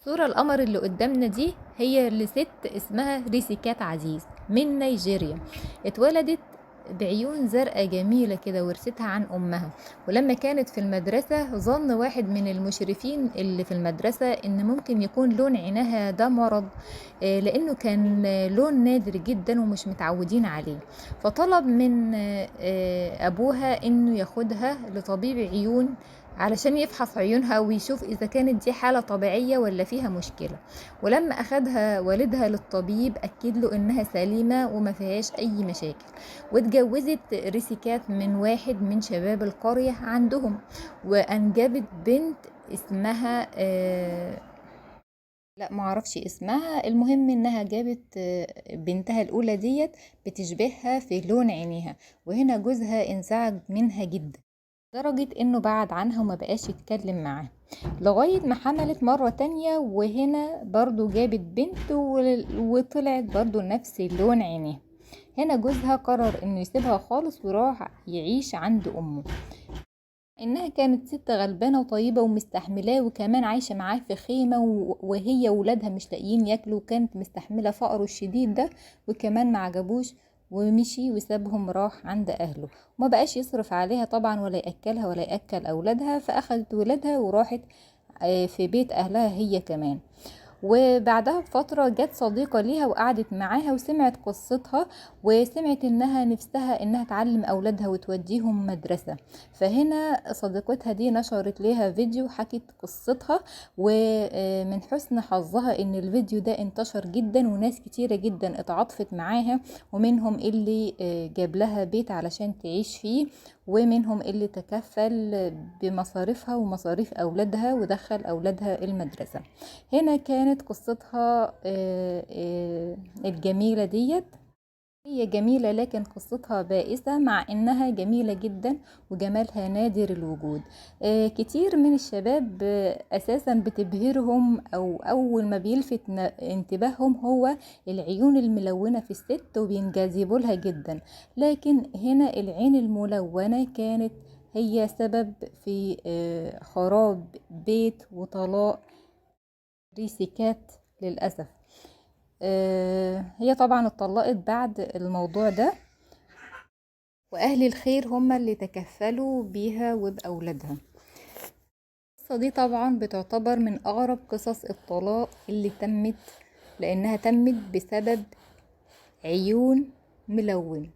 صورة القمر اللي قدامنا دي هي لست اسمها ريسيكات عزيز من نيجيريا. اتولدت بعيون زرقاء جميلة كده ورثتها عن أمها. ولما كانت في المدرسة ظن واحد من المشرفين اللي في المدرسة إن ممكن يكون لون عينها ده مرض، لأنه كان لون نادر جدا ومش متعودين عليه. فطلب من أبوها إنه ياخدها لطبيب عيون علشان يفحص عيونها ويشوف إذا كانت دي حالة طبيعية ولا فيها مشكلة. ولما أخدها والدها للطبيب أكد له إنها سليمة وما فيهاش أي مشاكل. واتجوزت ريسيكات من واحد من شباب القرية عندهم، وأنجبت بنت اسمها لا معرفش اسمها. المهم انها جابت بنتها الاولى ديت بتشبهها في لون عينيها. وهنا جوزها انزعج منها جدا لدرجة انه بعد عنها وما بقاش يتكلم معاها لغاية ما حملت مرة تانية، وهنا برضو جابت بنت وطلعت برضو نفس لون عينيها. هنا جوزها قرر انه يسيبها خالص وراح يعيش عند امه. انها كانت ست غلبانه وطيبه ومستحملاه، وكمان عايشه معاه في خيمه وهي وولادها مش لاقيين ياكلوا، وكانت مستحمله فقره الشديد ده وكمان ما عجبوش. ومشي وسابهم راح عند اهله، وما بقاش يصرف عليها طبعا ولا ياكلها ولا ياكل اولادها. فاخدت ولادها وراحت في بيت اهلها هي كمان. وبعدها بفترة جت صديقة ليها وقعدت معاها وسمعت قصتها، وسمعت انها نفسها انها تعلم اولادها وتوديهم مدرسة. فهنا صديقتها دي نشرت ليها فيديو حكت قصتها، ومن حسن حظها ان الفيديو ده انتشر جدا وناس كتيرة جدا اتعاطفت معاها، ومنهم اللي جاب لها بيت علشان تعيش فيه، ومنهم اللي تكفل بمصاريفها ومصاريف أولادها ودخل أولادها المدرسة. هنا كانت قصتها الجميلة ديت. هي جميلة لكن قصتها بائسة، مع انها جميلة جدا وجمالها نادر الوجود. كتير من الشباب اساسا بتبهرهم او اول ما بيلفت انتباههم هو العيون الملونة في الست وبينجذبوا لها جدا. لكن هنا العين الملونة كانت هي سبب في خراب بيت وطلاق ريسيكات للأسف. هي طبعا اتطلقت بعد الموضوع ده، واهل الخير هم اللي تكفلوا بيها وبأولادها. القصة دي طبعا بتعتبر من اغرب قصص الطلاق اللي تمت، لانها تمت بسبب عيون ملونة.